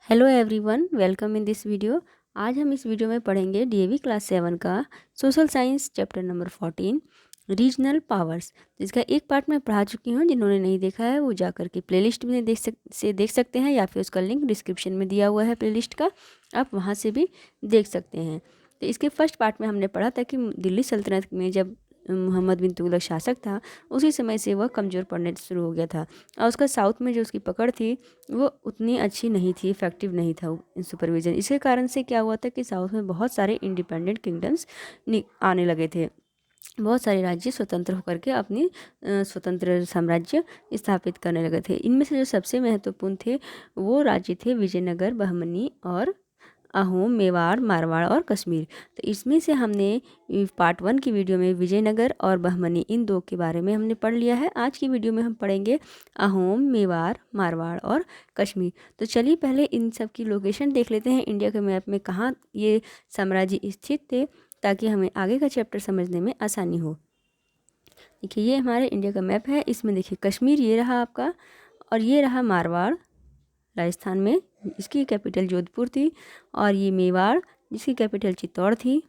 Hello everyone, welcome in this video. आज हम इस वीडियो में पढ़ेंगे डीएवी क्लास 7 का social science chapter number 14 regional powers. जिसका एक पार्ट मैं पढ़ा चुकी हूँ। जिन्होंने नहीं देखा है वो जाकर के प्लेलिस्ट में देख सकते हैं, या फिर उसका लिंक डिस्क्रिप्शन में दिया हुआ है प्लेलिस्ट का, आप वहाँ से भी देख सकते हैं। तो इसके फर्स्ट पार्ट में हमने पढ़ा था कि दिल्ली सल्तनत में जब मोहम्मद बिन तुगलक शासक था, उसी समय से वह कमज़ोर पड़ने शुरू हो गया था। और उसका साउथ में जो उसकी पकड़ थी वो उतनी अच्छी नहीं थी, इफेक्टिव नहीं था सुपरविजन। इसके कारण से क्या हुआ था कि साउथ में बहुत सारे इंडिपेंडेंट किंगडम्स आने लगे थे। बहुत सारे राज्य स्वतंत्र होकर के अपनी स्वतंत्र साम्राज्य स्थापित करने लगे थे। इनमें से जो सबसे महत्वपूर्ण थे वो राज्य थे विजयनगर, बहमनी और अहोम, मेवाड़, मारवाड़ और कश्मीर। तो इसमें से हमने पार्ट 1 की वीडियो में विजयनगर और बहमनी इन दो के बारे में हमने पढ़ लिया है। आज की वीडियो में हम पढ़ेंगे अहोम, मेवाड़, मारवाड़ और कश्मीर। तो चलिए पहले इन सब की लोकेशन देख लेते हैं इंडिया के मैप में, कहाँ ये साम्राज्य स्थित थे, ताकि हमें आगे का चैप्टर समझने में आसानी हो। देखिए ये हमारे इंडिया का मैप है। इसमें देखिए कश्मीर ये रहा आपका, और ये रहा मारवाड़ राजस्थान में, इसकी कैपिटल जोधपुर थी। और ये मेवाड़ जिसकी कैपिटल चित्तौड़ थी।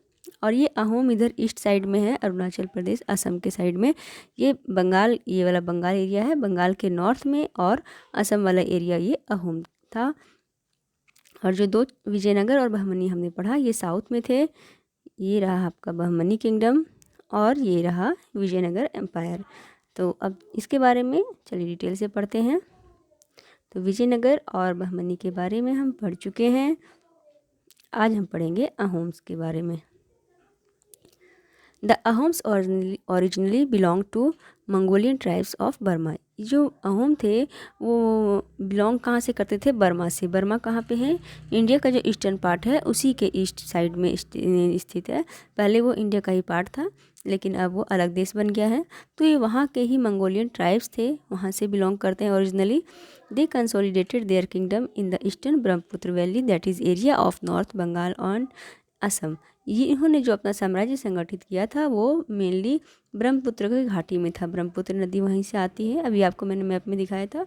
और ये अहोम इधर ईस्ट साइड में है, अरुणाचल प्रदेश असम के साइड में। ये बंगाल, ये वाला बंगाल एरिया है, बंगाल के नॉर्थ में। और असम वाला एरिया ये अहोम था। और जो दो विजयनगर और बहमनी हमने पढ़ा ये साउथ में थे। ये रहा आपका बहमनी किंगडम और ये रहा विजयनगर एम्पायर। तो अब इसके बारे में चलिए डिटेल से पढ़ते हैं। तो विजयनगर और बहमनी के बारे में हम पढ़ चुके हैं। आज हम पढ़ेंगे अहोम्स के बारे में। The Ahoms originally belong to Mongolian tribes of Burma. जो अहोम थे वो बिलोंग कहाँ से करते थे? बर्मा से। बर्मा कहाँ पे है? इंडिया का जो ईस्टर्न पार्ट है उसी के ईस्ट साइड में स्थित है। पहले वो इंडिया का ही पार्ट था, लेकिन अब वो अलग देश बन गया है। तो ये वहाँ के ही मंगोलियन ट्राइब्स थे, वहाँ से बिलोंग करते हैं originally. They consolidated their kingdom in the eastern Brahmaputra valley, that is area of north Bengal और असम। ये इन्होंने जो अपना साम्राज्य संगठित किया था वो मेनली ब्रह्मपुत्र की घाटी में था। ब्रह्मपुत्र नदी वहीं से आती है, अभी आपको मैंने मैप में दिखाया था।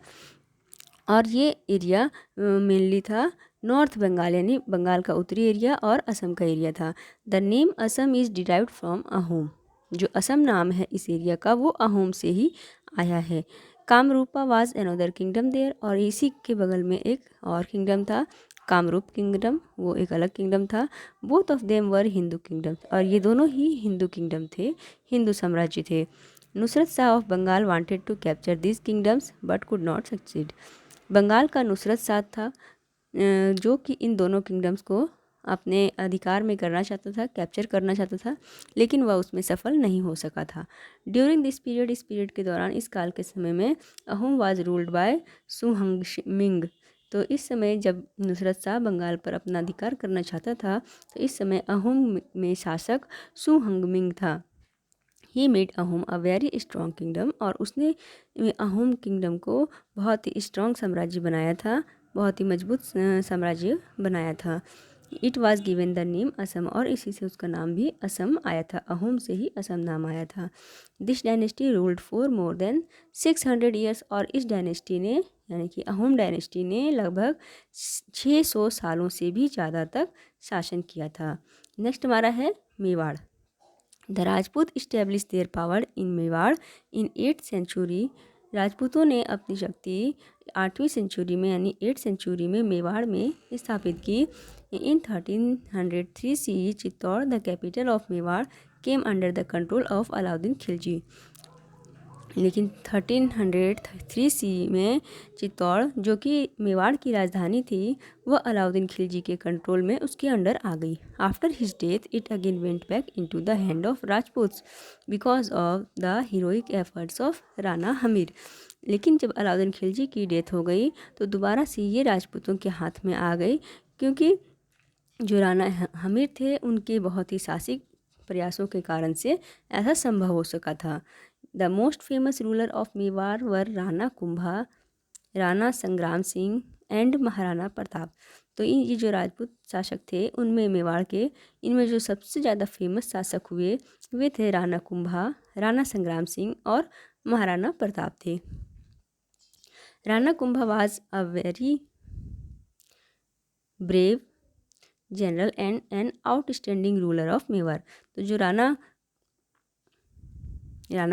और ये एरिया मेनली था नॉर्थ बंगाल, यानी बंगाल का उत्तरी एरिया, और असम का एरिया था। The name Assam is derived from Ahom. जो असम नाम है इस एरिया का वो अहोम से ही आया है। Kamarupa was another kingdom there, और इसी के बगल में एक और किंगडम था कामरूप किंगडम, वो एक अलग किंगडम था। Both of them were Hindu kingdom, और ये दोनों ही हिंदू किंगडम थे, हिंदू साम्राज्य थे। Nusrat Shah of Bengal wanted to capture these kingdoms but could not succeed. Bengal का नुसरत शाह था जो कि इन दोनों किंगडम्स को अपने अधिकार में करना चाहता था, कैप्चर करना चाहता था, लेकिन वह उसमें सफल नहीं हो सका था। ड्यूरिंग दिस पीरियड, इस पीरियड के दौरान, इस काल के समय में अहोम वाज रूल्ड बाय सुहंगमिंग। तो इस समय जब नुसरत शाह बंगाल पर अपना अधिकार करना चाहता था, तो इस समय अहोम में शासक सुहंगमिंग था। He made Ahom a very strong kingdom, और उसने अहोम किंगडम को बहुत ही स्ट्रॉन्ग साम्राज्य बनाया था, बहुत ही मजबूत साम्राज्य बनाया था। It was given the name Assam, और इसी से उसका नाम भी असम आया था। अहोम से ही असम नाम आया था। This dynasty ruled for more than 600 years, और इस डायनेस्टी ने, यानी कि अहोम डायनेस्टी ने लगभग 600 सालों से भी ज़्यादा तक शासन किया था। नेक्स्ट हमारा है Mewar. The Rajput establish their power in Mewar in 8th century. राजपूतों ने अपनी शक्ति 8वीं सेंचुरी में, यानी 8th सेंचुरी में मेवाड़ में स्थापित की। इन 1303 CE Chittor, the capital of Mewar, came under the control of Alauddin Khilji. लेकिन 1303 CE में चित्तौड़, जो कि मेवाड़ की राजधानी थी, वह अलाउद्दीन खिलजी के कंट्रोल में, उसके अंडर आ गई। After his death it again went back into the hand of Rajputs because of the heroic efforts of Rana Hamir. लेकिन जब अलाउद्दीन खिलजी की डेथ हो गई तो दोबारा से ये राजपूतों के हाथ में आ गई, क्योंकि जो राणा हमीर थे उनके बहुत ही साहसिक प्रयासों के कारण से ऐसा संभव हो सका था। The most famous ruler of Mewar were Rana Kumbha, Rana Sangram Singh and Maharana Pratap. तो ये जो राजपूत शासक थे उनमें मेवाड़ के, इनमें जो सबसे ज़्यादा फेमस शासक हुए वे थे राणा कुंभा, राणा संग्राम सिंह और महाराणा प्रताप थे। Rana Kumbha was a very brave general and an outstanding ruler of Mewar. तो जो राणा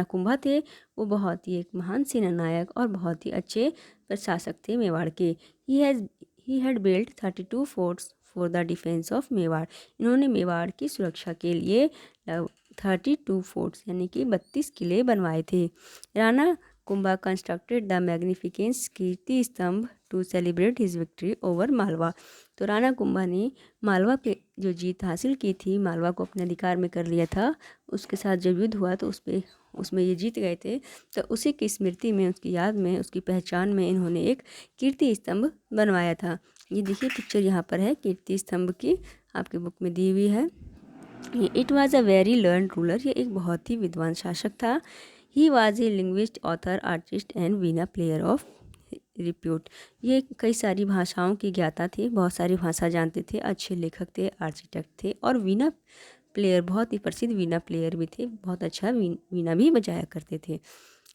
कुंभा थे वो बहुत ही एक महान सेनानायक और बहुत ही अच्छे प्रशासक थे मेवाड़ के। He had built 32 forts for the defence of Mewar. इन्होंने मेवाड़ की सुरक्षा के लिए 32 फोर्ट्स यानी कि 32 किले बनवाए थे। Rana Kumbha constructed the magnificence Kirti Stambh to celebrate his victory over Malwa. तो राणा कुंभा ने मालवा पे जो जीत हासिल की थी, मालवा को अपने अधिकार में कर लिया था, उसके साथ जब युद्ध हुआ तो उसमें ये जीत गए थे। तो उसी की स्मृति में, उसकी याद में, उसकी पहचान में इन्होंने एक कीर्ति स्तंभ बनवाया था। ये देखिए पिक्चर यहाँ पर है कीर्ति स्तंभ की, आपकी बुक में दी हुई है। It was a very learn ruler. ये एक बहुत ही विद्वान शासक था। He was a linguist, author, artist and Veena player of repute. ये कई सारी भाषाओं की ज्ञाता थे, बहुत सारी भाषा जानते थे, अच्छे लेखक थे, आर्किटेक्ट थे और वीणा प्लेयर, बहुत ही प्रसिद्ध वीणा प्लेयर भी थे, बहुत अच्छा वीणा भी बजाया करते थे।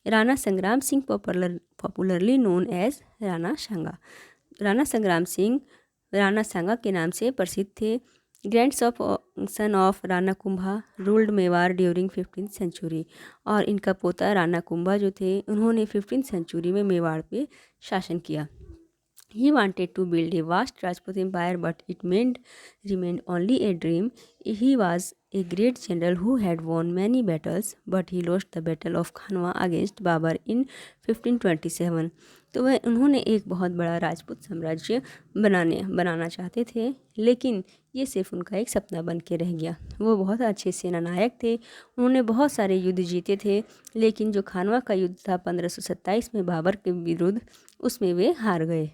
Rana Sangram Singh popularly known as Rana Sanga. Rana Sangram Singh Rana Sanga के नाम से प्रसिद्ध थे। Son of Rana Kumbha ruled Mewar during 15th century. और इनका पोता राणा कुंभा जो थे उन्होंने 15th सेंचुरी में मेवाड़ पे शासन किया। He wanted to build a vast Rajput empire, but it remained only a dream. He was a great general who had won many battles, but he lost the battle of Khanwa against Babur in 1527. तो वह उन्होंने एक बहुत बड़ा राजपूत साम्राज्य बनाना चाहते थे, लेकिन ये सिर्फ उनका एक सपना बन के रह गया। वो बहुत अच्छे सेनानायक थे, उन्होंने बहुत सारे युद्ध जीते थे, लेकिन जो खानवा का युद्ध था 1527 में बाबर के विरुद्ध, उसमें वे हार गए।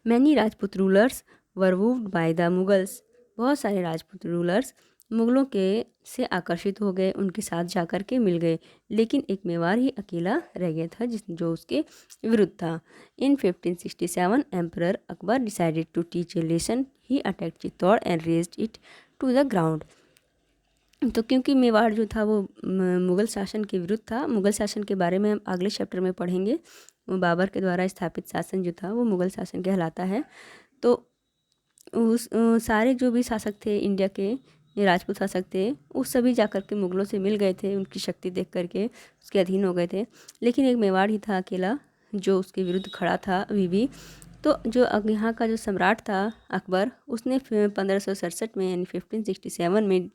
Many Rajput rulers were wooed by the Mughals. बहुत सारे राजपूत रूलर्स मुगलों के से आकर्षित हो गए, उनके साथ जाकर के मिल गए, लेकिन एक मेवाड़ ही अकेला रह गया था जो उसके विरुद्ध था। In 1567 emperor Akbar decided to teach a lesson. He attacked Chittor and razed it to the ground. तो क्योंकि मेवाड़ जो था वो मुग़ल शासन के विरुद्ध था, मुग़ल शासन के बारे में हम अगले चैप्टर में पढ़ेंगे। बाबर के द्वारा स्थापित शासन जो था वो मुग़ल शासन कहलाता है। तो उस सारे जो भी शासक थे इंडिया के, राजपूत शासक थे, उस सभी जाकर के मुग़लों से मिल गए थे, उनकी शक्ति देख करके उसके अधीन हो गए थे, लेकिन एक मेवाड़ ही था अकेला जो उसके विरुद्ध खड़ा था अभी भी। तो जो यहाँ का जो सम्राट था अकबर, उसने 1567 में यानी 1567 में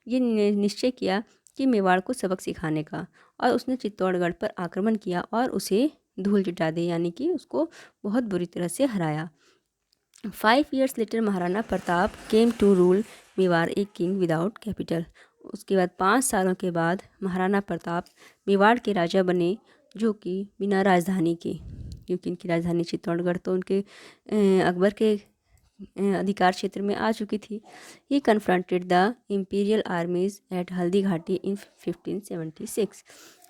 ये निश्चय किया कि मेवाड़ को सबक सिखाने का, और उसने चित्तौड़गढ़ पर आक्रमण किया और उसे धूल चटा दी, यानी कि उसको बहुत बुरी तरह से हराया। 5 years later Maharana Pratap came to rule Mewar a king without capital. उसके बाद 5 सालों के बाद महाराणा प्रताप मेवाड़ के राजा बने, जो कि बिना राजधानी के, क्योंकि इनकी राजधानी चित्तौड़गढ़ तो उनके अकबर के अधिकार क्षेत्र में आ चुकी थी। He confronted the imperial armies at Haldi Ghati इन 1576।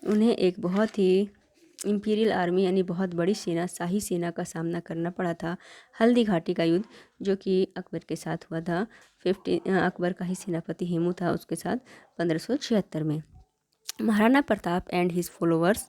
उन्हें एक बहुत ही इम्पीरियल आर्मी यानी बहुत बड़ी सेना, शाही सेना का सामना करना पड़ा था। हल्दी घाटी का युद्ध जो कि अकबर के साथ हुआ था, अकबर का ही सेनापति हेमू था उसके साथ 1576 में। Maharana Pratap and his followers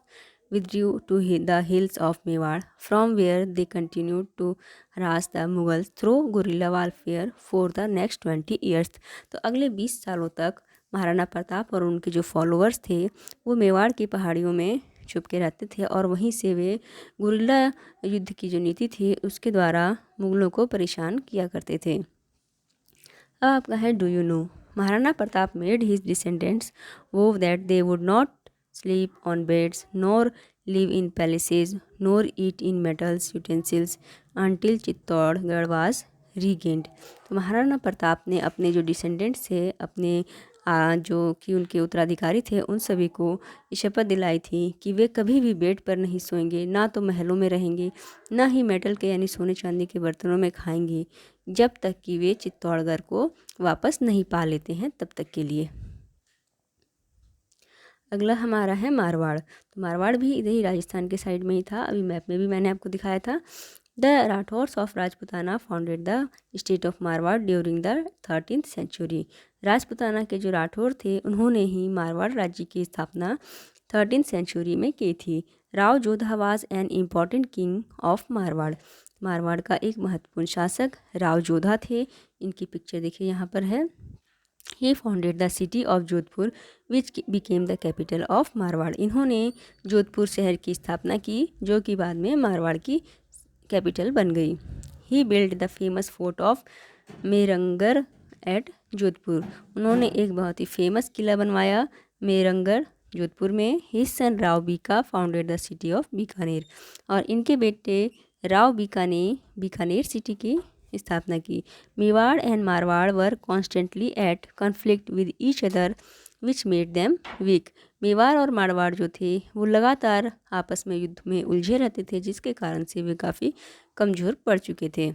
withdrew to the hills of Mewar, from where they continued to harass the Mughals through guerrilla warfare for the next 20 years। तो अगले 20 सालों तक महाराणा प्रताप और उनके जो फॉलोअर्स थे वो मेवाड़ की पहाड़ियों में छुप के रहते थे, और वहीं से वे गुरिल्ला युद्ध की जो नीति थी उसके द्वारा मुगलों को परेशान किया करते थे। अब आपका है do you know. Maharana Pratap made his descendants वोव that they would not sleep on beds, nor live in palaces, nor eat in metals utensils until Chittorgarh was regained। तो महाराणा प्रताप ने अपने जो डिसेंडेंट्स थे, अपने जो कि उनके उत्तराधिकारी थे, उन सभी को शपथ दिलाई थी कि वे कभी भी बेड पर नहीं सोएंगे, ना तो महलों में रहेंगे, ना ही मेटल के यानी सोने चांदी के बर्तनों में खाएंगे, जब तक कि वे चित्तौड़गढ़ को वापस नहीं पा लेते हैं, तब तक के लिए। अगला हमारा है मारवाड़। तो मारवाड़ भी इधर ही राजस्थान के साइड में ही था, अभी मैप में भी मैंने आपको दिखाया था। The Rathores of Rajputana founded the state of Marwar during the 13th century. Rajputana के जो राठौर थे उन्होंने ही मारवाड़ राज्य की स्थापना 13th सेंचुरी में की थी। Rao Jodha was an important king of Marwar. Marwar का एक महत्वपूर्ण शासक राव जोधा थे। इनकी पिक्चर देखिए यहाँ पर है। He founded the city of Jodhpur which became the capital of Marwar. इन्होंने जोधपुर शहर की स्थापना की जो कि बाद में मारवाड़ की कैपिटल बन गई। He build the famous fort of Mehrangarh at Jodhpur. उन्होंने एक बहुत ही फेमस किला बनवाया मेरंगर जोधपुर में। His son Rao Bika founded the city of Bikaner. और इनके बेटे राव बीका ने बीकानेर सिटी की स्थापना की। Mewar and Marwar were constantly at conflict with each other which made them weak. Mewar और मारवाड़ जो थे वो लगातार आपस में युद्ध में उलझे रहते थे जिसके कारण से वे काफ़ी कमज़ोर पड़ चुके थे।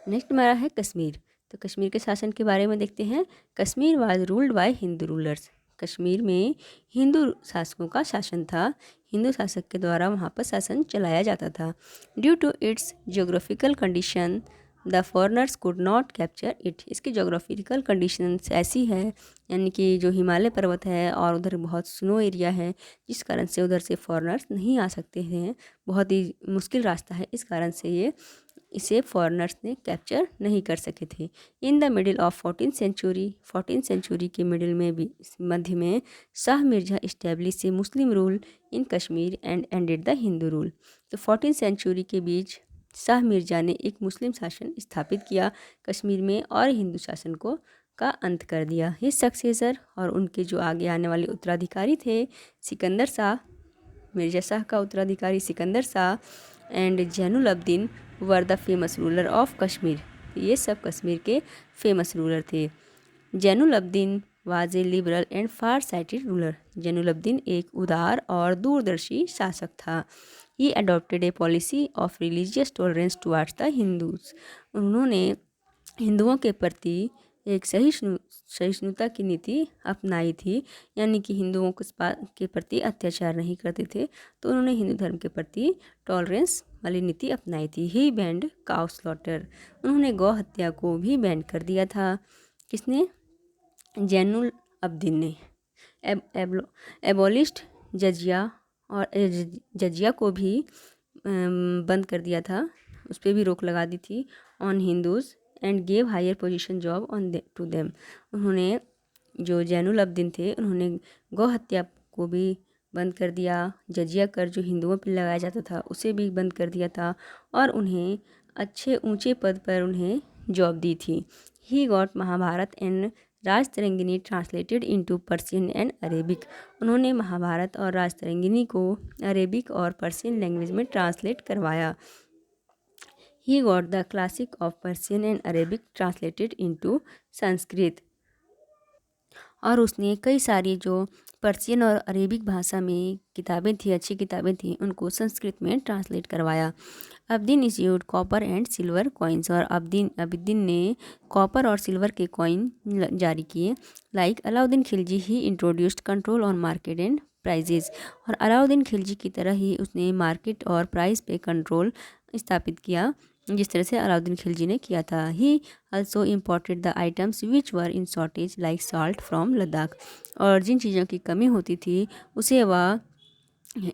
नेक्स्ट हमारा है कश्मीर। तो कश्मीर के शासन के बारे में देखते हैं। Kashmir was ruled by Hindu rulers. Kashmir में हिंदू शासकों का शासन था। हिंदू शासक के द्वारा वहाँ पर शासन चलाया जाता था। Due to its geographical condition the foreigners could not capture it. इसकी जोग्राफिकल कंडीशंस ऐसी है यानी कि जो हिमालय पर्वत है और उधर बहुत स्नो एरिया है जिस कारण से उधर से फॉरनर्स नहीं आ सकते हैं। बहुत ही मुश्किल रास्ता है, इस कारण से इसे फॉरेनर्स ने कैप्चर नहीं कर सके थे। In the middle of 14th century के मिडिल में भी मध्य में Shah Mirza establish a Muslim rule in Kashmir and ended the Hindu rule. तो 14th सेंचुरी के बीच शाह मिर्जा ने एक मुस्लिम शासन स्थापित किया कश्मीर में और हिंदू शासन को का अंत कर दिया। हिज सक्सेसर और उनके जो आगे आने वाले उत्तराधिकारी थे सिकंदर शाह, मिर्जा शाह का उत्तराधिकारी Sikandar Shah and Zainul Abidin were the famous ruler of Kashmir. ये सब कश्मीर के फेमस रूलर थे। Zainul Abidin was a liberal and far sighted ruler. Zainul Abidin एक उदार और दूरदर्शी शासक था। He adopted a policy of religious tolerance towards the Hindus. उन्होंने हिंदुओं के प्रति एक सहिष्णुता की नीति अपनाई थी, यानी कि हिंदुओं के प्रति अत्याचार नहीं करते थे, तो उन्होंने हिंदू धर्म के प्रति टॉलरेंस वाली नीति अपनाई थी। ही बैंड काउ स्लॉटर। उन्होंने गौ हत्या को भी बैन कर दिया था। किसने? जैनुल अब्दीन ने। एबोलिस्ट जजिया और जजिया को भी बंद कर दिया था, उस पर भी रोक लगा दी थी। On Hindus and gave higher position job on to them. उन्होंने जो जैनुल अब्दीन थे उन्होंने गौ हत्या को भी बंद कर दिया। जजिया कर जो हिंदुओं पर लगाया जाता था उसे भी बंद कर दिया था और उन्हें अच्छे ऊंचे पद पर उन्हें जॉब दी थी। He got Mahabharat and Rajatarangini translated into Persian and Arabic. उन्होंने महाभारत और राजतरंगिनी को अरेबिक और पर्शियन लैंग्वेज में ट्रांसलेट करवाया। He got the classic of Persian and Arabic translated into Sanskrit. और उसने कई सारी जो पर्शियन और अरेबिक भाषा में किताबें थी, अच्छी किताबें थी, उनको संस्कृत में ट्रांसलेट करवाया। Abdeen issued copper and silver coins. और अब्दीन ने कॉपर और सिल्वर के कॉइन जारी किए। Like Alauddin Khilji he introduced control on market and prices. और अलाउद्दीन खिलजी की तरह ही उसने मार्केट और प्राइस पे कंट्रोल स्थापित किया जिस तरह से अलाउद्दीन खिलजी ने किया था। ही also imported the items which were in shortage like salt from Ladakh. और जिन चीज़ों की कमी होती थी उसे वह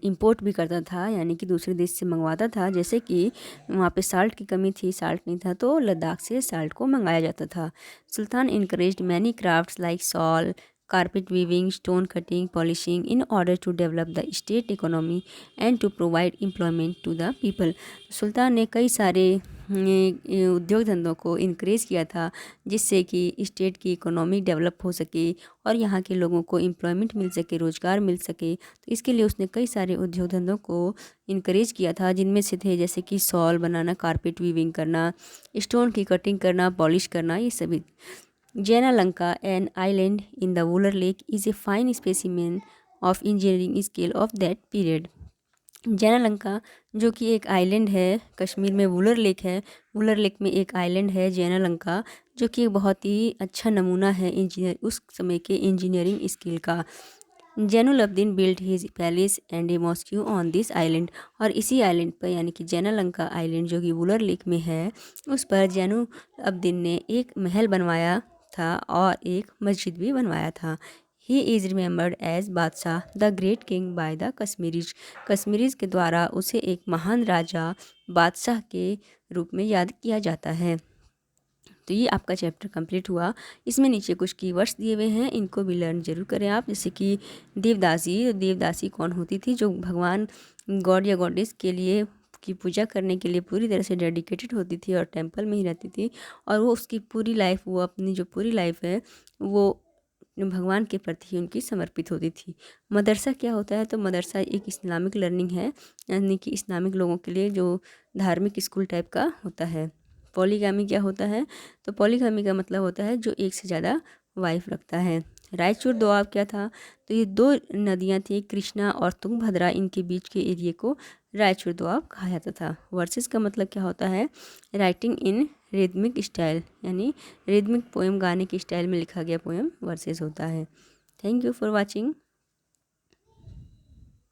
इंपोर्ट भी करता था, यानी कि दूसरे देश से मंगवाता था। जैसे कि वहाँ पे साल्ट की कमी थी, साल्ट नहीं था, तो लद्दाख से साल्ट को मंगाया जाता था। सुल्तान encouraged many crafts like shawl, carpet weaving, stone cutting, polishing in order to develop the state economy and to provide employment to the people। सुल्तान ने कई सारे उद्योग धंधों को इनक्रेज किया था जिससे कि स्टेट की इकोनॉमी डेवलप हो सके और यहाँ के लोगों को एम्प्लॉयमेंट मिल सके, रोज़गार मिल सके। तो इसके लिए उसने कई सारे उद्योग धंधों को इनक्रेज किया था जिनमें से थे जैसे कि शॉल बनाना, कारपेट वीविंग करना, स्टोन की कटिंग करना, पॉलिश करना, ये सभी। Jainalanka, an island in the Wooler Lake, is a fine specimen of engineering skill of that period। जैनालंका जो कि एक आइलैंड है कश्मीर में, वूलर लेक है, वूलर लेक में एक आइलैंड है जैनालंका जो कि बहुत ही अच्छा नमूना है उस समय के इंजीनियरिंग स्किल का। Zainul Abdeen build his palace and A mosque on this island. और इसी आइलैंड पर यानी कि जैनालंका आइलैंड जो कि वूलर लेक में है उस पर जैनुल अब्दीन ने एक महल बनवाया था और एक मस्जिद भी बनवाया था। ही इज़ रिमेंबर्ड एज बादशाह the great king by the Kashmiris. Kashmiris के द्वारा उसे एक महान राजा बादशाह के रूप में याद किया जाता है। तो ये आपका चैप्टर कंप्लीट हुआ। इसमें नीचे कुछ कीवर्ड्स दिए हुए हैं, इनको भी लर्न जरूर करें आप। जैसे कि देवदासी। देवदासी कौन होती थी? जो भगवान गॉड या गॉडेस के लिए की पूजा करने के लिए पूरी तरह से डेडिकेटेड होती थी और टेंपल में ही रहती थी, और वो उसकी पूरी लाइफ, वो अपनी जो पूरी लाइफ है वो भगवान के प्रति ही उनकी समर्पित होती थी। मदरसा क्या होता है? तो मदरसा एक इस्लामिक लर्निंग है, यानी कि इस्लामिक लोगों के लिए जो धार्मिक स्कूल टाइप का होता है। पॉलीगामी क्या होता है? तो पॉलीगामी का मतलब होता है जो एक से ज़्यादा वाइफ रखता है। रायचूर दोआब क्या था? तो ये दो नदियाँ थी, कृष्णा और तुंगभद्रा, इनके बीच के एरिए को रायचूर दोआब कहा जाता था। वर्सेस का मतलब क्या होता है? राइटिंग इन रिदमिक स्टाइल, यानी रिदमिक पोएम गाने के स्टाइल में लिखा गया पोएम वर्सेस होता है। Thank you for watching.